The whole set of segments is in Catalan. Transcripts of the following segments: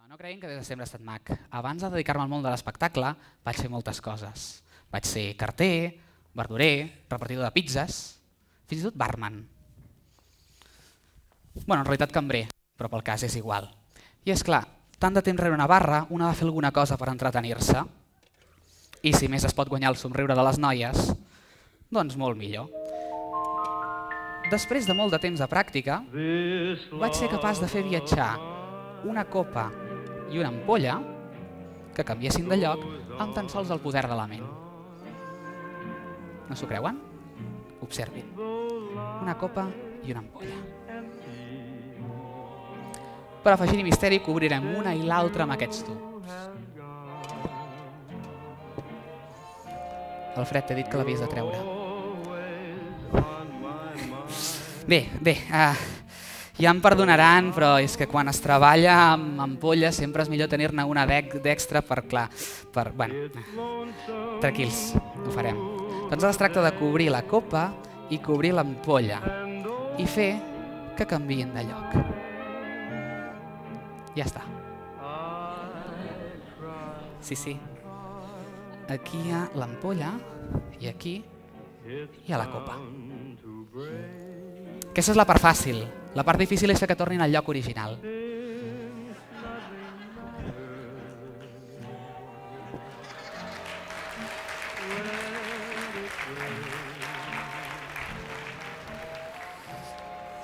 No creguin que des de sempre he estat mag. Abans de dedicar-me al món de l'espectacle vaig fer moltes coses. Vaig ser carter, verdurer, repartidor de pizzas, fins i tot barman. Bueno, en realitat cambrer, però pel cas és igual. I és clar, tant de temps rere una barra, un ha de fer alguna cosa per entretenir-se. I si més es pot guanyar el somriure de les noies, doncs molt millor. Després de molt de temps de pràctica, vaig ser capaç de fer viatjar una copa i una ampolla que canviessin de lloc amb tan sols el poder de la ment. No s'ho creuen? Observin. Una copa i una ampolla. Per afegir-hi misteri, cobrirem una i l'altra amb aquests tubs. Alfred, t'he dit que l'havies de treure. Bé, ja em perdonaran, però és que quan es treballa amb ampolles sempre és millor tenir-ne una d'extra per, clar, tranquils, ho farem. Doncs es tracta de cobrir la copa i cobrir l'ampolla i fer que canviïn de lloc. Ja està. Sí. Aquí hi ha l'ampolla i aquí hi ha la copa. Aquesta és la part fàcil. La part difícil és fer que tornin al lloc original.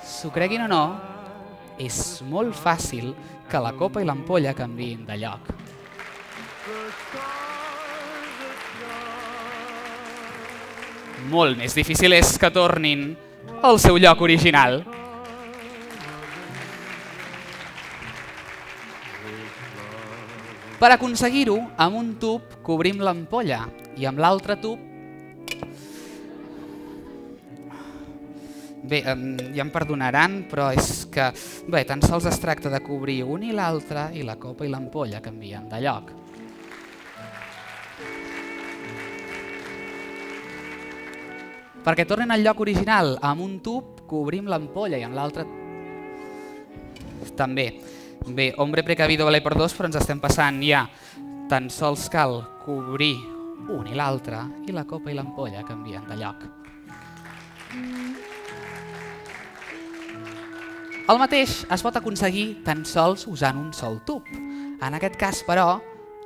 S'ho creguin o no, és molt fàcil que la copa i l'ampolla canviïn de lloc. Molt més difícil és que tornin al seu lloc original. Per aconseguir-ho, amb un tub cobrim l'ampolla i amb l'altre tub... Bé, ja em perdonaran, però és que... Bé, tan sols es tracta de cobrir un i l'altre i la copa i l'ampolla canvien de lloc. Perquè tornin al lloc original, amb un tub cobrim l'ampolla i amb l'altre... També. Bé, hombre precavido vale por dos, però ens estem passant ja. Tan sols cal cobrir un i l'altre i la copa i l'ampolla canvien de lloc. El mateix es pot aconseguir tan sols usant un sol tub. En aquest cas, però,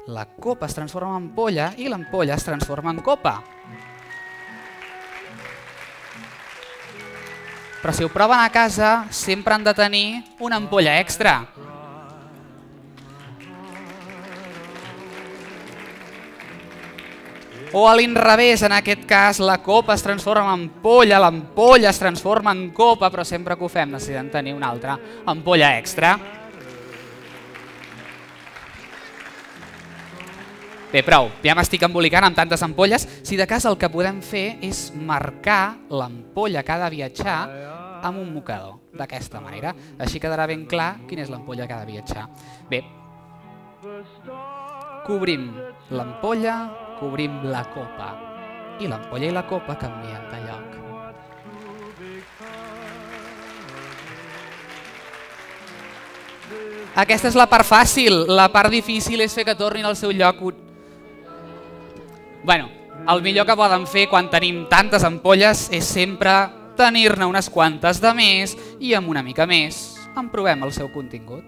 la copa es transforma en ampolla i l'ampolla es transforma en copa. Però si ho proven a casa, sempre han de tenir una ampolla extra. O a l'inrevés, en aquest cas, la copa es transforma en ampolla, l'ampolla es transforma en copa, però sempre que ho fem necessitem tenir una altra ampolla extra. Bé, prou, ja m'estic embolicant amb tantes ampolles. Si de cas el que podem fer és marcar l'ampolla que ha de viatjar amb un mocador, d'aquesta manera. Així quedarà ben clar quina és l'ampolla que ha de viatjar. Bé, cobrim l'ampolla, cobrim la copa, i l'ampolla i la copa canvien de lloc. Aquesta és la part fàcil, la part difícil és fer que tornin al seu lloc. Bueno, el millor que poden fer quan tenim tantes ampolles és sempre tenir-ne unes quantes de més i amb una mica més en provem el seu contingut.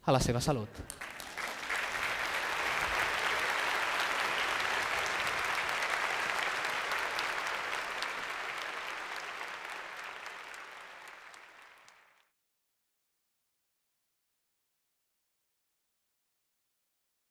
A la seva salut.